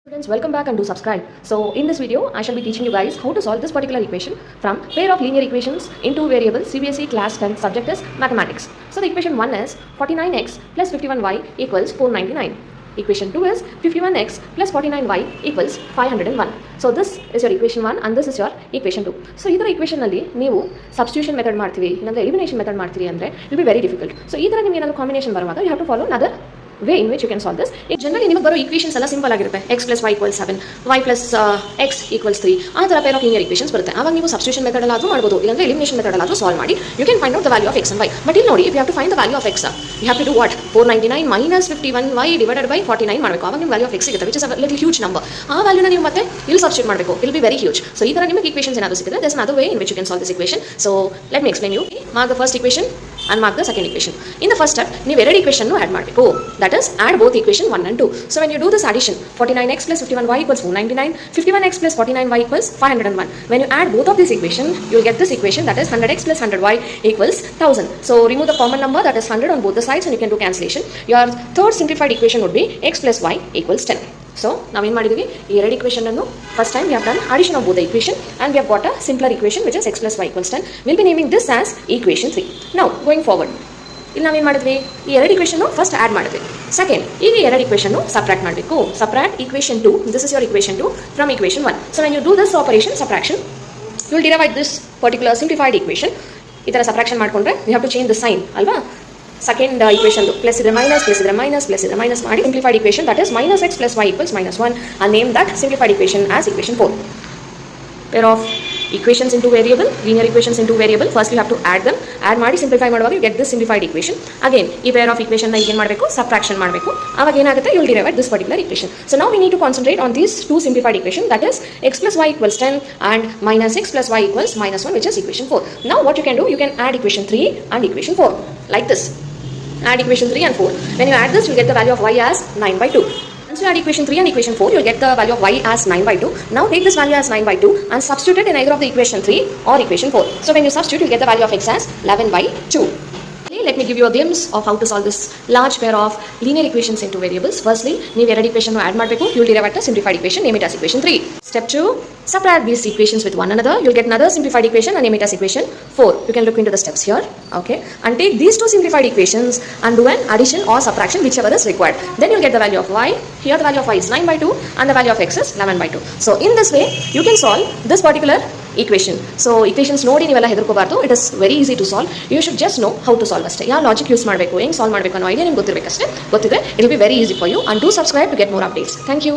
Students, welcome back and do subscribe. So in this video, I shall be teaching you guys how to solve this particular equation from pair of linear equations in two variables CBSE class 10 subject is mathematics. So the equation 1 is 49x plus 51y equals 499. Equation 2 is 51x plus 49y equals 501. So this is your equation 1 and this is your equation 2. So ಇದರ equation ನಲ್ಲಿ ನೀವು substitution method ಮಾಡ್ತೀವಿ ಇಲ್ಲಾಂದ್ರೆ elimination method ಮಾಡ್ತೀರಿ ಅಂದ್ರೆ it will be very difficult. So ಈ ತರ ನಿಮಗೆ ಏನಾದರೂ combination ಬರುವಾಗ you have to follow another way in which you can solve this. Generally ನಿಮಗೆ ಬರೋ equations ಎಲ್ಲ ಸಿಂಪಲ್ ಆಗಿರುತ್ತೆ. x plus y equals 7, y plus x equals 3 ಆ ತರ pair of linear equations ಬರುತ್ತೆ. ಆವಾಗ ನೀವು substitution method ಅಲ್ಲಾದರೂ ಮಾಡಬಹುದು ಇಲ್ಲಾಂದ್ರೆ elimination method ಅಲ್ಲಾದರೂ solve ಮಾಡಿ you can find out the value of x and y. But ಇಲ್ಲಿ ನೋಡಿ if you have to find the value of x you have to do what? 499 minus 51y divided by 49 ಮಾಡಬೇಕು. ಆವಾಗ ನಿಮಗೆ value of x ಸಿಗುತ್ತೆ which is a little huge number. ಆ value ನ ನೀವು ಮತ್ತೆ ಇಲ್ಲಿ substitute ಮಾಡಬೇಕು. It will be very huge. So ಈ ತರ ನಿಮಗೆ equations ಏನಾದರೂ ಸಿಕ್ಕಿದ್ರೆ there's another way in which you can solve this equation. So let me explain you. Mark the first equation and mark the second equation. In the first step ನೀವು ಎರಡು equation ನು add ಮಾಡಬೇಕು. That is add both equation 1 and 2. So when you do this addition 49x plus 51y equals 499, 51x plus 49y equals 501. When you add both of these equation you will get this equation that is 100x plus 100y equals 1000. So remove the common number that is 100 on both the sides and you can do cancellation. Your third simplified equation would be x plus y equals 10. So now in ಮಾಡಿದೀವಿ ಈ ಎರಡು equation ಅನ್ನು first time we have done addition of both the equation and we have got a simpler equation which is x plus y equals 10. We'll be naming this as equation 3. Now going forward ಇಲ್ಲಿ ನಾವೇನು ಮಾಡಿದ್ವಿ ಈ ಎರಡು equation first add ಮಾಡಿದ್ವಿ. Second ಈಗ ಎರಡು equation subtract ಮಾಡಬೇಕು. Subtract equation 2, this is your equation 2 from equation 1. So when you do this operation subtraction you will derive this particular simplified equation. ಈ ಥರ ಸಬ್ಟ್ರಾಕ್ಷನ್ ಮಾಡಿಕೊಂಡ್ರೆ you have to change the sign ಅಲ್ವಾ. Second equation plus ಇದ್ರೆ minus plus ಇದ್ರೆ minus plus ಇದ್ರೆ minus ಮಾಡಿ simplified equation that is minus x plus y equals minus 1 and name that simplified equation as equation 4. Pair of equations into variable, linear equations into variable, first you have to add them, add ಮಾಡಿ simplify ಮಾಡುವಾಗ you get this simplified equation. Again ಈ pair of equation ನ ಏನು ಮಾಡಬೇಕು subtraction ಮಾಡಬೇಕು. ಆವಾಗ ಏನಾಗುತ್ತೆ you will derive this particular equation. So now we need to concentrate on these two simplified equation that is x plus y equals 10 and minus x plus y equals minus 1 which is equation 4. Now what you can do, you can add equation 3 and equation 4 like this. Add equation 3 and 4. When you add this you will get the value of y as 9 by 2. Once you add equation 3 and equation 4, you will get the value of y as 9 by 2. Now take this value as 9 by 2 and substitute it in either of the equation 3 or equation 4. So when you substitute, you will get the value of x as 11 by 2. Let me give you a glimpse of how to solve this large pair of linear equations into variables. Firstly, ನೀವು ಎರಡು equation add ಮಾಡಬೇಕು. You will derive at a simplified equation, name it as equation 3. Step 2, subtract these equations with one another. You will get another simplified equation and name it as equation 4. You can look into the steps here, okay? And take these two simplified equations and do an addition or subtraction whichever is required. Then you will get the value of y. Here the value of y is 9 by 2 and the value of x is 11 by 2. So in this way, you can solve this particular equation. So equations ನೋಡಿ ನೀವೆಲ್ಲ ಹೆದರ್ಕೋಬಾರ್ದು. It is very easy to solve. You should just know how to solve ಅಷ್ಟೇ. ಯಾವ logic use ಮಾಡಬೇಕು, ಹೆಂಗೆ solve ಮಾಡಬೇಕು ಅನ್ನೋ idea ನಿಮ್ಗೆ ಗೊತ್ತಿರಬೇಕಷ್ಟೇ. ಗೊತ್ತಿದ್ರೆ it will be very easy for you and do subscribe to get more updates. Thank you.